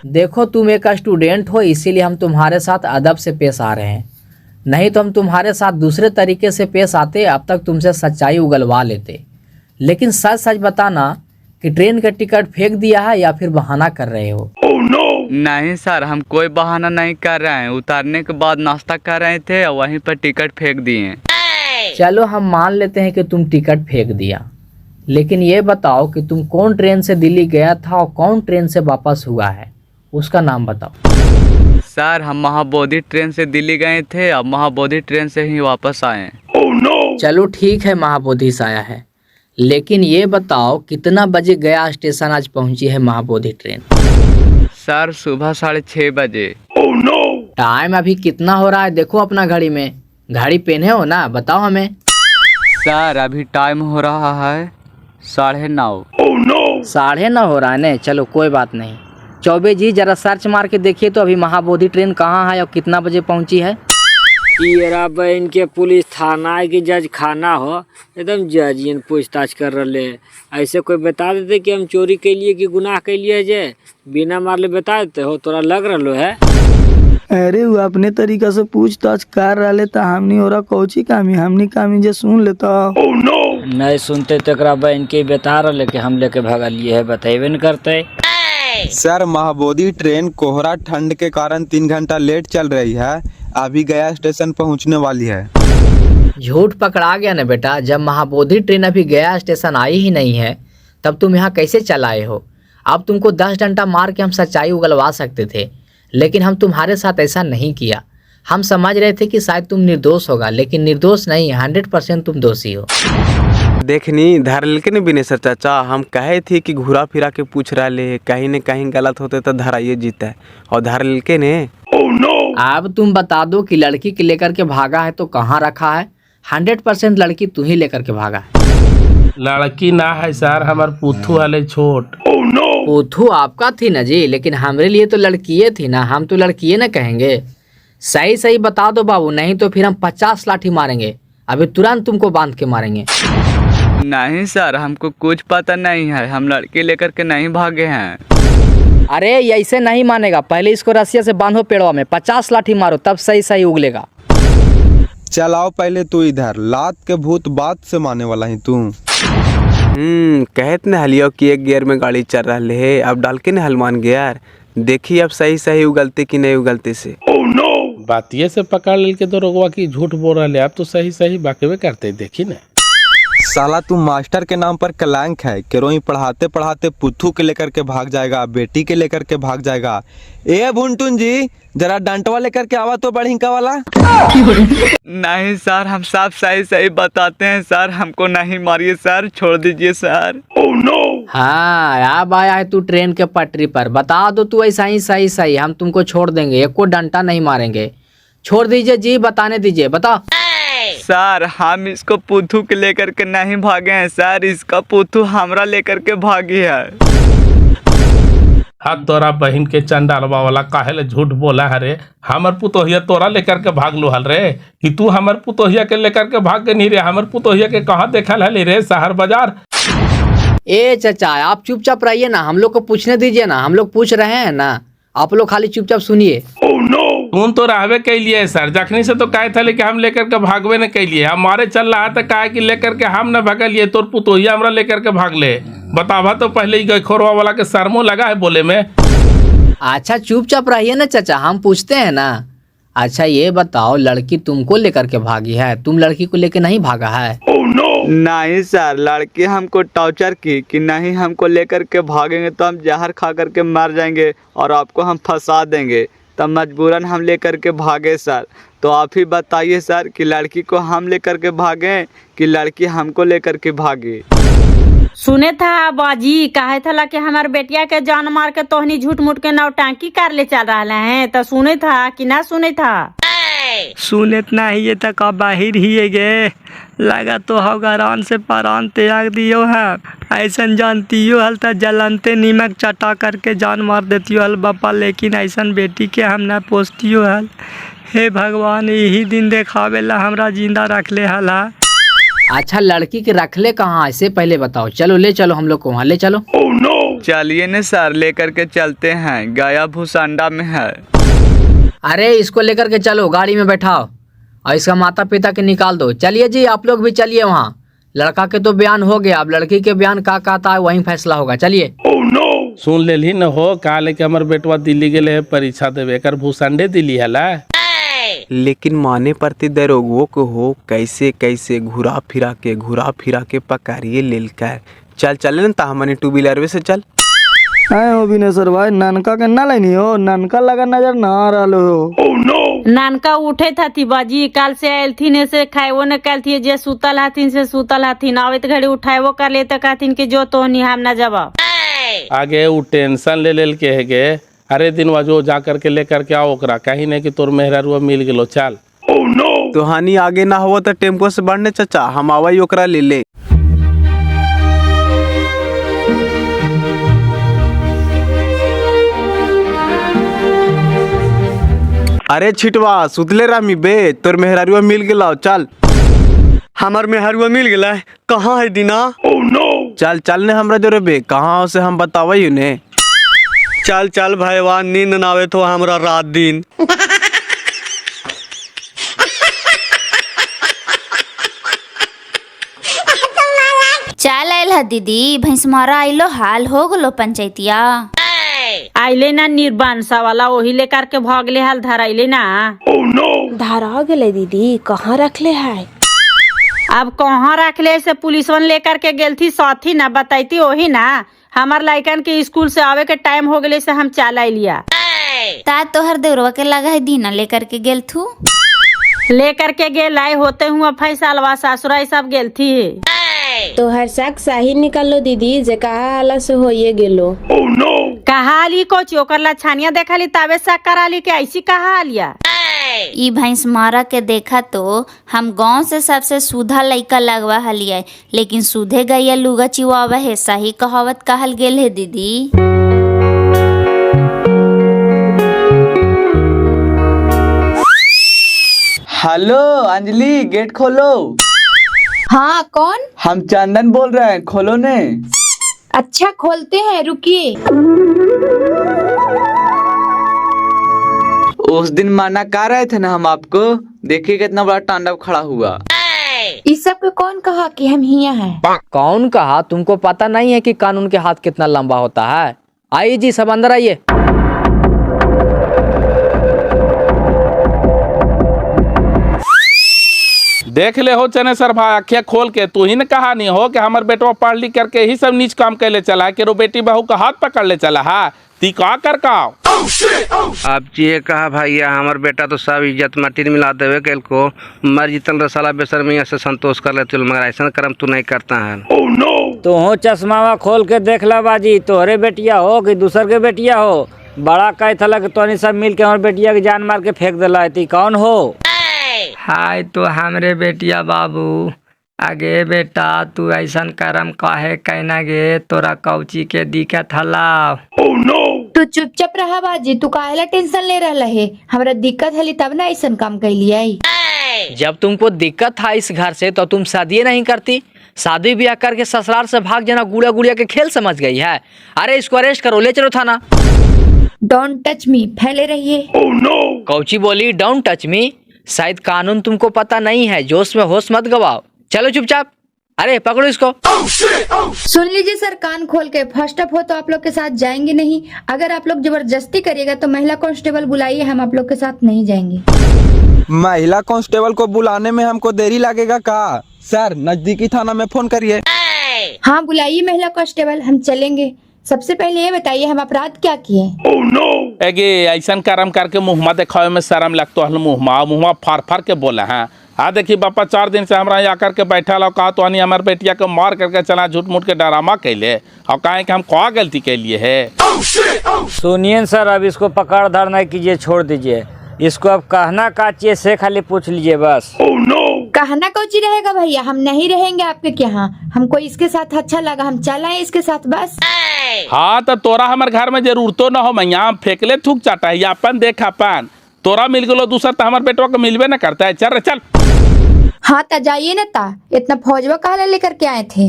[SPEAKER 2] देखो तुम एक स्टूडेंट हो, इसीलिए हम तुम्हारे साथ अदब से पेश आ रहे हैं, नहीं तो हम तुम्हारे साथ दूसरे तरीके से पेश आते, अब तक तुमसे सच्चाई उगलवा लेते। लेकिन सच सच बताना कि ट्रेन का टिकट फेंक दिया है या फिर बहाना कर रहे हो?
[SPEAKER 3] नहीं सर, हम कोई बहाना नहीं कर रहे हैं, उतारने के बाद नाश्ता कर रहे थे और वहीं पर टिकट फेंक दिए।
[SPEAKER 2] चलो हम मान लेते हैं कि तुम टिकट फेंक दिया, लेकिन ये बताओ कि तुम कौन ट्रेन से दिल्ली गया था और कौन ट्रेन से वापस हुआ है, उसका नाम बताओ।
[SPEAKER 3] सर हम महाबोधि ट्रेन से दिल्ली गए थे, अब महाबोधि ट्रेन से ही वापस आए।
[SPEAKER 2] चलो ठीक है, महाबोधि से आया है, लेकिन ये बताओ कितना बजे गया स्टेशन आज पहुंची है महाबोधि ट्रेन?
[SPEAKER 3] सर सुबह 6:30 बजे।
[SPEAKER 2] टाइम अभी कितना हो रहा है देखो अपना घड़ी में, घड़ी पहने हो ना, बताओ हमें।
[SPEAKER 3] सर अभी टाइम हो रहा है 9:30।
[SPEAKER 2] 9:30 हो रहा है ने? चलो कोई बात नहीं। चौबे जी जरा सर्च मार के देखिए तो अभी महाबोधि ट्रेन कहाँ है और कितना बजे पहुंची है।
[SPEAKER 8] ये बहन के पुलिस थाना है कि जज खाना हो, एकदम जजियन पूछताछ कर रहे। ऐसे कोई बता देते कि हम चोरी के लिए कि गुनाह के लिए, जे बिना मारले बता देते हो, तोरा लग रहा है?
[SPEAKER 7] अरे वो अपने तरीका से पूछताछ कर रहे था, हमनी हो रहा कौची कामी, हमनी कामी जे सुन लेता।
[SPEAKER 8] नहीं सुनते तो बहन के बता रहे कि हम लेके भगा लिए है, बताइए न करते।
[SPEAKER 14] सर महाबोधि ट्रेन कोहरा ठंड के कारण 3 घंटा लेट चल रही है, अभी गया स्टेशन पहुंचने वाली है।
[SPEAKER 2] झूठ पकड़ा गया ना बेटा, जब महाबोधि ट्रेन अभी गया स्टेशन आई ही नहीं है तब तुम यहाँ कैसे चलाए हो? अब तुमको 10 डंडा मार के हम सच्चाई उगलवा सकते थे, लेकिन हम तुम्हारे साथ ऐसा नहीं किया। हम समझ रहे थे कि शायद तुम निर्दोष होगा, लेकिन निर्दोष नहीं, 100% तुम दोषी हो।
[SPEAKER 14] देखनी धर के नहीं बिनेसर चाचा, हम कहे थे कि घुरा फिरा के पूछ रहे, कहीं न कहीं गलत होते तो धराइए जीता है, और धर के ने।
[SPEAKER 2] अब तुम बता दो कि लड़की के लेकर के भागा है तो कहाँ रखा है? 100% लड़की तू ही लेकर के भागा है।
[SPEAKER 4] लड़की ना है सर, हमार पुथू वाले छोट।
[SPEAKER 2] पुथू आपका थी ना जी, लेकिन हमारे लिए तो लड़कीये थी ना, हम तो लड़कीये ना कहेंगे। सही सही बता दो बाबू, नहीं तो फिर हम 50 लाठी मारेंगे, अभी तुरंत तुमको बांध के मारेंगे।
[SPEAKER 3] नहीं सर, हमको कुछ पता नहीं है, हम लड़के लेकर के नहीं भागे हैं।
[SPEAKER 2] अरे ऐसे नहीं मानेगा, पहले इसको रस्सिया से बांधो पेड़वा में, 50 लाठी मारो तब सही सही उगलेगा।
[SPEAKER 14] चलाओ पहले तू इधर, लात के भूत बात से माने वाला ही तू। कहत न हलियो कि एक गियर में गाड़ी चल रहा है, अब डाल के न हलमान गियर, देखिए अब सही सही उगलते कि नहीं उगलते से।
[SPEAKER 4] बातिये से पकड़ ले के तो रोगवा की झूठ बोल रहे, अब तो सही सही बाकी करते, देखी ना।
[SPEAKER 14] साला तू मास्टर के नाम पर कलंक है। केरोई पढ़ाते पढ़ाते पुथू के लेकर के भाग जाएगा, बेटी के लेकर के भाग जाएगा। ए भुनटुन जी, जरा डंटवा लेकर के आवा तो बढ़िंका वाला।
[SPEAKER 10] नहीं सर, हम साफ सही सही बताते हैं सर, हमको नहीं मारिए सर, छोड़ दीजिए सर।
[SPEAKER 2] हाँ, अब आया है तू ट्रेन के पटरी पर। बता दो तू ऐसा ही सही सही, हम तुमको छोड़ देंगे, एक को डंटा नहीं मारेंगे। छोड़ दीजिए जी, बताने दीजिए, बताओ।
[SPEAKER 10] सर हम इसको पुथू के लेकर के नहीं भागे हैं सर, इसका पुथू हमरा लेकर के भागी है।
[SPEAKER 4] हाँ, तोरा बहन के चंडालवा वाला काहे ले झूठ बोला है रे? हमर पुतोहिया तोरा लेकर के भाग लो हल रे, कि तू हमर पुतोहिया के लेकर के भाग के नहीं रे? हमर पुतोहिया के कहाँ देखल है रे? शहर बाजार।
[SPEAKER 2] ए चाचा, आप चुपचाप रहिए ना, हम लोग को पूछने दीजिए ना, हम लोग पूछ रहे हैं ना, आप लोग खाली चुपचाप सुनिए।
[SPEAKER 4] तुम तो रहबे कैलिए सर, जखनी से तो कहे थे कि हम लेकर के भागवे न कैलिए, हमारे चल रहा था कहे कि लेकर के हम न भगलिए, तोर पुतोहिया हमरा लेकर के भाग ले। बतावा तो पहले ही खोरवा वाला के शर्मो लगा है बोले में।
[SPEAKER 2] अच्छा चुपचाप रहिए ना चाचा, हम पूछते हैं ना। अच्छा ये बताओ, लड़की तुमको लेकर के भागी है, तुम लड़की को लेकर नहीं भागा है?
[SPEAKER 10] नहीं सर, लड़की हमको टॉर्चर की कि नहीं हमको लेकर के भागेंगे तो हम जहर खा करके मर जाएंगे और आपको हम फंसा देंगे, तब मजबूरन हम लेकर के भागे सर। तो आप ही बताइए सर कि लड़की को हम लेकर के भागे कि लड़की हमको लेकर के भागे?
[SPEAKER 9] सुने था बाजी कहे था कि हमारे बेटिया के जान मार के तोहनी झूठ मूठ के नौटंकी कर ले चल रहा है, तो सुने था कि ना सुने था?
[SPEAKER 11] सुनत नहीं तक बाहिर ही गे, लगा तो हगारान से परान त्याग दियो है। ऐसन जानतियो हल त जलनते नीमक चटा करके जान मार देतियो हल बापा, लेकिन ऐसन बेटी के हम न पोसतियो हल। हे भगवान, यही दिन देखावेला हमरा जिंदा रख ले हल।
[SPEAKER 2] अच्छा लड़की के रखले कहाँ, इससे पहले बताओ। चलो ले चलो, हम लोग को वहाँ ले चलो।
[SPEAKER 10] चलिए न सर, लेकर के चलते हैं, गया भूसांडा में है।
[SPEAKER 2] अरे इसको लेकर के चलो, गाड़ी में बैठाओ और इसका माता पिता के निकाल दो। चलिए जी, आप लोग भी चलिए वहाँ। लड़का के तो बयान हो गया, अब लड़की के बयान का कहता है वहीं फैसला होगा। चलिए।
[SPEAKER 4] सुन ले ली न हो, कहा लेके हमारे बेटवा दिल्ली गेले है परीक्षा देवे, कर भूसंडे दिल्ली है।
[SPEAKER 14] लेकिन माने पड़ते दरोगो को हो, कैसे कैसे घुरा फिरा के पकारिए लेल कर। चल चले न हमने टू व्हीलर से चल।
[SPEAKER 7] हो बिनेश्वर भाई, ननका के ना लेनी हो, ननका लगा नजर ना आ रहा हो।
[SPEAKER 9] नानका उठे थी बाजी, काल से आयल थी ने से खाएवो न कल थी, जे सुतल हथिन से सुतल हथिन, आवेत घड़ी उठाएवो कर लेते कहथिन कि जो तो हम ना जवाब।
[SPEAKER 4] आगे वो टेंशन ले के है गे। अरे दिनवा जो जा करके लेकर के आओ ओकरा, कहीं नहीं कि तोर मेहरारुआ मिल गेलो। चल।
[SPEAKER 14] तो हानि आगे ना हो तो टेम्पो से बढ़ने चाचा, हम आवाई ओकरा ले ले। अरे छिटवा, सुतले रामी बे, तोर मेहरारुआ मिल गेला। चल।
[SPEAKER 10] हमार मेहरुआ मिल गया, कहाँ है दीना?
[SPEAKER 14] चल चल ने हमरा जोरे बे, कहाँ से हम बतावई ने।
[SPEAKER 10] चल चल भाईवा, नींद ना आवे तो हमरा रात दिन।
[SPEAKER 6] चल आयल है दीदी, भैंस मारा आइलो, हाल हो गलो पंचायतिया।
[SPEAKER 9] आइले ना निर्बांसा वाला, वही लेकर के भागले हाल धराइले ना।
[SPEAKER 5] धरा गेले दीदी, कहाँ रखले है?
[SPEAKER 9] अब कहाँ रखले से पुलिसवन लेकर के गेल थी, साथी ना बताईती वही ना। हमार लड़कन के स्कूल से आवे के टाइम हो गए से हम चल लिया।
[SPEAKER 6] ता तोहर देवरवा के लगा है दीना लेकर के गेल थू,
[SPEAKER 9] लेकर के गेल आए होते हुआ फैसलवा ससुराई सब गेल थी।
[SPEAKER 5] तो हर शक सही निकलो दीदी, जे कहा हाल से होइए गेलो।
[SPEAKER 9] कहा ली कोच ओकर लछानिया देखा ली तबे शक करा ली कि ऐसी कहा लिया।
[SPEAKER 6] ई भैंस मारा के देखा तो हम गांव से सबसे सुधा लइका लगवा हलिया, लेकिन सुधे गैया लुगा चिवावा है, सही कहावत कहल गेल है दीदी।
[SPEAKER 10] हेलो अंजलि, गेट खोलो।
[SPEAKER 1] हाँ कौन?
[SPEAKER 10] हम चंदन बोल रहे हैं, खोलो ने।
[SPEAKER 1] अच्छा खोलते हैं, रुकिए।
[SPEAKER 10] उस दिन मना कर रहे थे ना हम आपको, देखिए कितना बड़ा तांडव खड़ा हुआ।
[SPEAKER 1] इस सब को कौन कहा कि हम हिया हैं?
[SPEAKER 2] कौन कहा? तुमको पता नहीं है कि कानून के हाथ कितना लंबा होता है? आइए जी, सब अंदर आइए।
[SPEAKER 4] देख ले हो चनेसर भाई, आँखें खोल के तू ही ने कहा नहीं हो कि हमारे बेटवा पढ़ लिख करके ही सब नीच काम कर ले चला है कि रो बेटी बहू का हाथ पकड़ ले चला है। ती का कर का
[SPEAKER 12] अब ये कहा भैया हमार बेटा तो सब इज्जत माटी मिला देवे कल को मर जीतल रसाला बेशर्मिया से संतोष कर लेते मगर ऐसा कर्म तू नहीं करता है।
[SPEAKER 8] तो हो चश्मावा खोल के देख ला बाजी, तोहरे बेटिया हो कि दूसर के बेटिया हो। बड़ा कहे था कि तोनी सब मिल के हमारे बेटिया की जान मार के फेंक दिला, ती कौन हो?
[SPEAKER 11] हाय तो हमरे बेटिया बाबू। आगे बेटा तू ऐसा कर्म काहे कहना गे, तोरा कौची के दिक्कत हला।
[SPEAKER 1] तू चुपचाप रहा बाजी, तू काहेला टेंशन ले रहा है? हमरा दिक्कत हली तब ना ऐसा काम कर लिया।
[SPEAKER 2] जब तुमको दिक्कत था इस घर से तो तुम शादी नहीं करती। शादी ब्याह करके ससुराल से भाग जाना गुड़िया गुड़िया के खेल समझ गई है। अरे इसको अरेस्ट करो, ले चलो थाना।
[SPEAKER 1] डोंट टच मी, फैले रहिए।
[SPEAKER 2] कौची बोली डोंट टच मी? शायद कानून तुमको पता नहीं है, जोश में होश मत गवाओ। चलो चुपचाप, अरे पकड़ो इसको।
[SPEAKER 1] सुन लीजिए सर, कान खोल के। फर्स्ट ऑफ हो तो आप लोग के साथ जाएंगे नहीं। अगर आप लोग जबरदस्ती करिएगा तो महिला कांस्टेबल बुलाइए, हम आप लोग के साथ नहीं जाएंगे।
[SPEAKER 14] महिला कांस्टेबल को बुलाने में हमको देरी लगेगा का? सर नजदीकी थाना में फोन करिए।
[SPEAKER 1] हाँ बुलाइए महिला कांस्टेबल, हम चलेंगे। सबसे पहले ये बताइए हम अपराध क्या किए?
[SPEAKER 4] एगे ऐसा कर्म करके मुँहमा दिखावे में शर्म लगता है। मुँहमा फाड़ फाड़ के बोला है। देखिए बापा 4 दिन से हमरा यहाँ आकर के बैठा लो, कहा तो हमारे बेटिया को मार करके चला, झूठ मूठ के डरामा कैले और कहे कि हम क्या गलती के लिए है।
[SPEAKER 8] सुनिए सर, अब इसको पकड़ धर नहीं कीजिए, छोड़ दीजिए इसको। अब कहना का चाहिए से खाली पूछ लीजिए बस।
[SPEAKER 1] कहना कौची रहेगा भैया, हम नहीं रहेंगे आपके यहाँ। हमको इसके साथ अच्छा लगा, हम चल आए इसके साथ बस।
[SPEAKER 4] हाँ तो तोरा हमारे घर में जरूरतो न हो, मैया फेंकले थूक चाटा है। अपन देख अपन तोरा मिल गलो, दूसरा तो हमारे बेटवा को मिलवे न करता है। चल चल।
[SPEAKER 1] हाँ ता जाइए न ता, इतना फौजवा कहा लेकर के आए थे?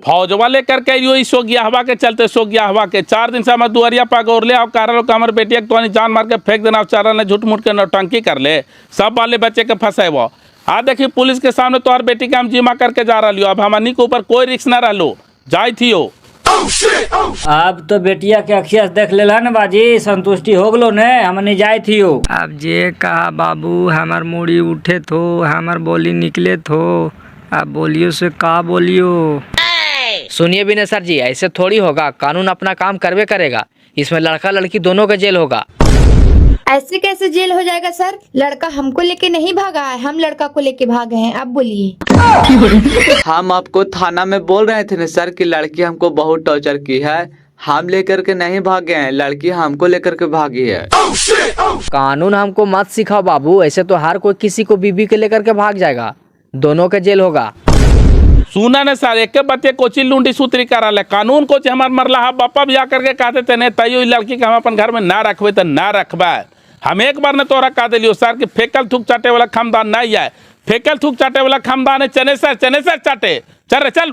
[SPEAKER 4] फौजवा लेकर के यो सोगिया हवा के चलते, सोगिया हवा के 4 दिन से हमारे दुआरिया पगोर ले और कह रहा हमारे बेटिया तो जान मार के फेंक देना। चारा ने झूठ मूठ के नौटंकी कर ले, सब बाले बच्चे के फंसे वो। देखिए पुलिस के सामने तोहर बेटी के हम जिमा करके जा रहा लियो। अब हमनी के ऊपर कोई रिस्क न रहो, जाई थी हो।
[SPEAKER 8] अब तो बेटिया के अखिया से देख लेला न बाजी, संतुष्टि हो गलो ने, हमने जाए थी हो।
[SPEAKER 11] अब जे कहा बाबू, हमार मुड़ी उठे थो, हमार बोली निकले थो। अब बोलियो से का बोलियो।
[SPEAKER 2] सुनिए विनय सर जी, ऐसे थोड़ी होगा। कानून अपना काम करवे करेगा। इसमें लड़का लड़की दोनों का जेल होगा।
[SPEAKER 1] ऐसे कैसे जेल हो जाएगा सर? लड़का हमको लेके नहीं भागा है, हम लड़का को लेके भागे हैं। अब बोलिए।
[SPEAKER 15] हम आपको थाना में बोल रहे थे ना सर कि लड़की हमको बहुत टॉर्चर की है। हम लेकर के नहीं भागे हैं, लड़की हमको लेकर के भागी है।
[SPEAKER 2] कानून हमको मत सिखाओ बाबू, ऐसे तो हर कोई किसी को बीबी के लेकर के भाग जाएगा। दोनों का जेल होगा।
[SPEAKER 4] सुना ने सर, एक बच्चे कोची लुंडी सूत्री करा ले। कानून को हमार मरला बापा भी आकर के कहते थे नहीं तैयो लड़की के हम अपन घर में ना रखबे तो ना रखबा। हम एक बार ने तोरा कह दिलियो सर कि फेकल थूक चाटे वाला खानदान नहीं है। फेकल थूक चाटे वाला खानदान है चनेसर चाटे। चल रे चल।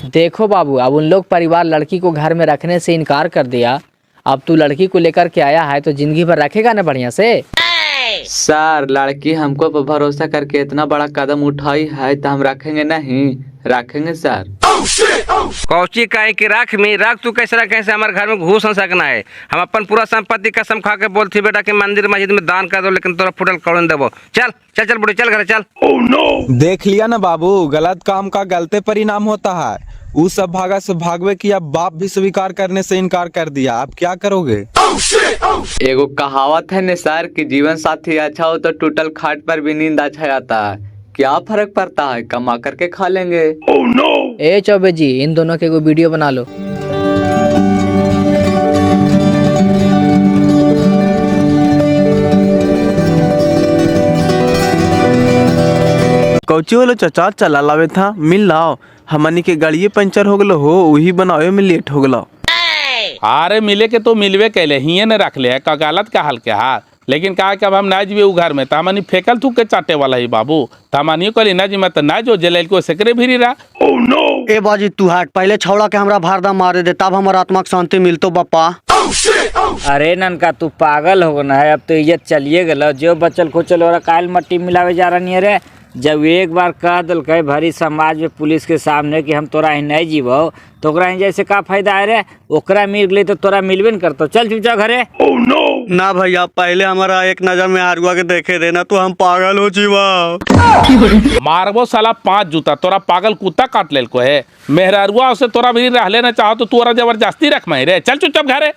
[SPEAKER 2] देखो बाबू, अब उन लोग परिवार लड़की को घर में रखने से इनकार कर दिया। अब तू लड़की को लेकर के आया है तो जिंदगी भर रखेगा ना बढ़िया से?
[SPEAKER 15] सर लड़की हमको पर भरोसा करके इतना बड़ा कदम उठाई है तो हम रखेंगे नहीं? रखेंगे सर।
[SPEAKER 12] कौची काहे कि रख में रख, तू कैसे कैसे हमारे घर में घुस न सकना है। हम अपन पूरा संपत्ति कसम खा के बोलती बेटा कि मंदिर मस्जिद में दान कर दो, लेकिन तोरा फुटल कौन देवो। चल चल चल बुढ़ी चल घर चल।
[SPEAKER 14] देख लिया ना बाबू, गलत काम का गलते परिणाम होता है। उस सब भागा से भागवे की अब बाप भी स्वीकार करने से इनकार कर दिया। आप क्या करोगे?
[SPEAKER 15] एगो कहावत है न सर कि जीवन साथी अच्छा हो तो टूटल खाट पर भी नींद अच्छा आता है। क्या फर्क पड़ता है, कमा करके खा लेंगे।
[SPEAKER 2] ए चौबे जी, इन दोनों के एगो वीडियो बना लो।
[SPEAKER 3] कौची वालो चाचा चला लावे था, मिल लाओ। हमनी के गाड़िए पंचर हो गलो हो, वही बनावे में लेट हो गलो।
[SPEAKER 4] अरे मिले के तो मिलवे कैले हिये ने रख ले का गलत का हाल के हाल। लेकिन कहा कि अब हम ना जीवे घर में तमनी फेकल थूक के चाटे वाला ही बाबू। तमनी कहली ना जी मैं तो ना जो जेल को सेकरे भी रहा।
[SPEAKER 10] ए बाजी तू हट, पहले छौड़ा के हमरा भारदा मारे दे, तब हमारा आत्मा की शांति मिलतो बापा।
[SPEAKER 8] अरे ननका तू पागल हो ना है, अब तो इज्जत चलिए गल। जो बचल खुचल और काल मट्टी मिलावे जा रही है रे। जब एक बार कह दिलकै भरी समाज में पुलिस के सामने कि हम तोरा ही नहीं जीवो तो ओकरा ही जैसे का फायदा है रे। ओकरा मिल गई तो तोरा मिलबे न करतो। चल चुपचाप घरे।
[SPEAKER 10] ना भैया, पहले हमारा एक नजर में हारुआ के देखे देना तो हम पागल हो जीवा।
[SPEAKER 4] मारबो साला 5 जूता, तोरा पागल कुत्ता काट लेल को है। मेहरारुआ उसे तोरा भी रहले ना चाहो तो तोरा जबरदस्ती रख मैं रे। चल चुपचाप घरे।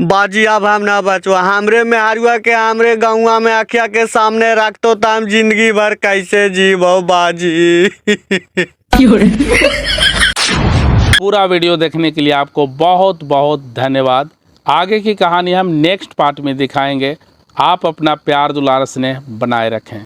[SPEAKER 10] बाजी अब हम ना बचवा, हमरे में हारुआ के हमरे गौवा में अखिया के सामने रखतो तो हम जिंदगी भर कैसे जीवो बाजी।
[SPEAKER 4] पूरा वीडियो देखने के लिए आपको बहुत बहुत धन्यवाद। आगे की कहानी हम नेक्स्ट पार्ट में दिखाएंगे। आप अपना प्यार दुलार स्नेह बनाए रखें।